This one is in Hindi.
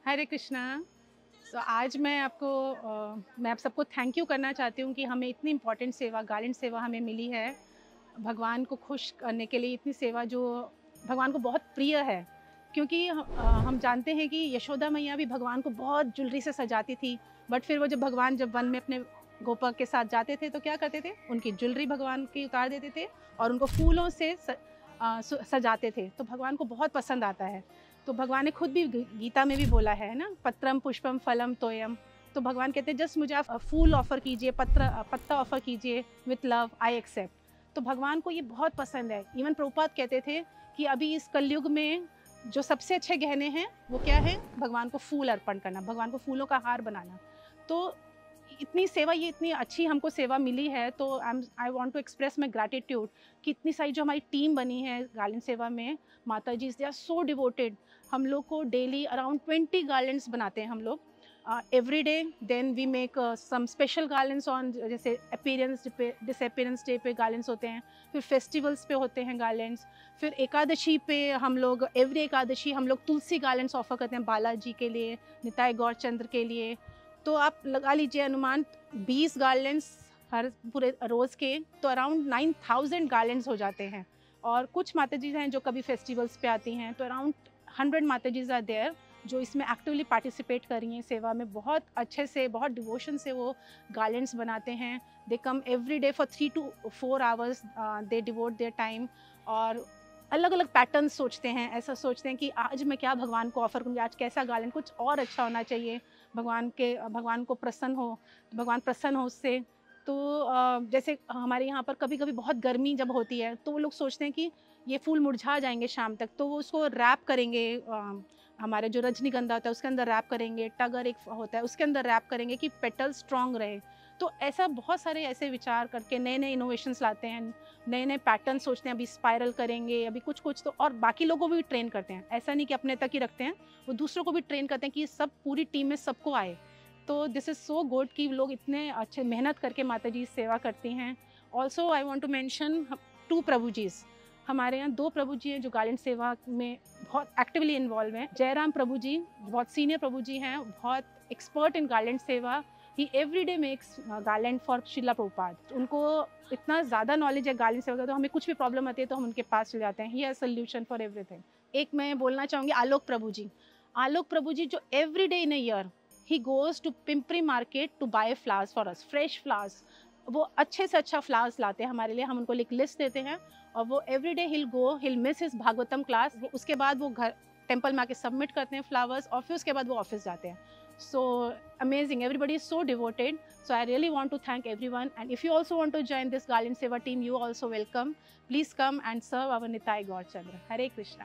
हरे कृष्णा। आज मैं आप सबको थैंक यू करना चाहती हूँ कि हमें इतनी इम्पोर्टेंट सेवा, गार्डेन सेवा हमें मिली है। भगवान को खुश करने के लिए इतनी सेवा जो भगवान को बहुत प्रिय है। क्योंकि हम जानते हैं कि यशोदा मैया भी भगवान को बहुत ज्वेलरी से सजाती थी, बट फिर वो जब भगवान वन में अपने गोपा के साथ जाते थे तो क्या करते थे, उनकी ज्वेलरी भगवान की उतार देते थे और उनको फूलों से सजाते थे। तो भगवान को बहुत पसंद आता है। तो भगवान ने खुद भी गीता में भी बोला है ना, पत्रम पुष्पम फलम तोयम। तो भगवान कहते हैं जस्ट मुझे आप फूल ऑफर कीजिए, पत्ता ऑफर कीजिए, विथ लव आई एक्सेप्ट। तो भगवान को ये बहुत पसंद है। इवन प्रभुपाद कहते थे कि अभी इस कलयुग में जो सबसे अच्छे गहने हैं वो क्या है, भगवान को फूल अर्पण करना, भगवान को फूलों का हार बनाना। तो इतनी सेवा, ये इतनी अच्छी हमको सेवा मिली है। तो I want to express my gratitude कि इतनी सारी जो हमारी टीम बनी है गार्डन सेवा में, माता जी दे आर सो डिवोटेड। हम लोग को डेली अराउंड 20 गार्डन्स बनाते हैं हम लोग every day. Then we make some special gardens on, जैसे अपीयरेंस पे, डिसअपीयरेंस डे पे गार्डन्स होते हैं, फिर फेस्टिवल्स पे होते हैं गार्डन्स, फिर एकादशी पे हम लोग एवरी एकादशी हम लोग तुलसी गार्डन्स ऑफर करते हैं बालाजी के लिए, निताई गौरचंद्र के लिए। तो आप लगा लीजिए अनुमान 20 गार्डन्स हर पूरे रोज़ के, तो अराउंड 9000 गार्डन्स हो जाते हैं। और कुछ माताजीज हैं जो कभी फेस्टिवल्स पे आती हैं, तो अराउंड 100 माताजीज आर देयर जो इसमें एक्टिवली पार्टिसिपेट कर रही हैं सेवा में। बहुत अच्छे से, बहुत डिवोशन से वो गार्डन्स बनाते हैं। They come every day for 3 to 4 hours, they devote their time. और अलग अलग पैटर्न सोचते हैं, ऐसा सोचते हैं कि आज मैं क्या भगवान को ऑफर करूँगी, आज कैसा गार्डन कुछ और अच्छा होना चाहिए, भगवान को प्रसन्न हो, भगवान प्रसन्न हो उससे। तो जैसे हमारे यहाँ पर कभी कभी बहुत गर्मी जब होती है तो वो लोग सोचते हैं कि ये फूल मुरझा जाएंगे शाम तक, तो वो उसको रैप करेंगे, हमारे जो रजनीगंधा होता है उसके अंदर रैप करेंगे, टगर एक होता है उसके अंदर रैप करेंगे कि पेटल स्ट्रांग रहे। तो ऐसा बहुत सारे ऐसे विचार करके नए नए इनोवेशंस लाते हैं, नए नए पैटर्न सोचते हैं, अभी स्पाइरल करेंगे, अभी कुछ कुछ। तो और बाकी लोगों को भी ट्रेन करते हैं, ऐसा नहीं कि अपने तक ही रखते हैं, वो दूसरों को भी ट्रेन करते हैं कि सब पूरी टीम में सबको आए। तो दिस इज़ सो गुड कि लोग इतने अच्छे मेहनत करके माता जी सेवा करती हैं। Also I want to mention 2 प्रभु जीज। हमारे यहाँ 2 प्रभु जी हैं जो गार्डन सेवा में बहुत एक्टिवली इन्वॉल्व हैं। जयराम प्रभु जी बहुत सीनियर प्रभु जी हैं, बहुत expert in garden seva. He every day makes garland for Shila Prabhupada. उनको इतना ज़्यादा नॉलेज है गार्डन सेवा का, तो हमें कुछ भी प्रॉब्लम आती है तो हम उनके पास चले जाते हैं। He has solution for everything. एक मैं बोलना चाहूँगी आलोक प्रभु जी। आलोक प्रभु जी जो every day in a year he goes to Pimpri market to buy flowers for us, fresh flowers. वो अच्छे से अच्छा फ्लावर्स लाते हैं हमारे लिए, हम उनको एक लिस्ट देते हैं और वो एवरी डे हिल मिस हिज भागवतम क्लास। उसके बाद वो घर टेम्पल में आके सबमिट करते हैं फ्लावर्स और फिर उसके बाद वो ऑफिस जाते हैं। So amazing, everybody is so devoted. So I really want to thank everyone, and if you also want to join this Garland Seva team, you also welcome. Please come and serve our Nitai Gaur Chandra. Hare Krishna.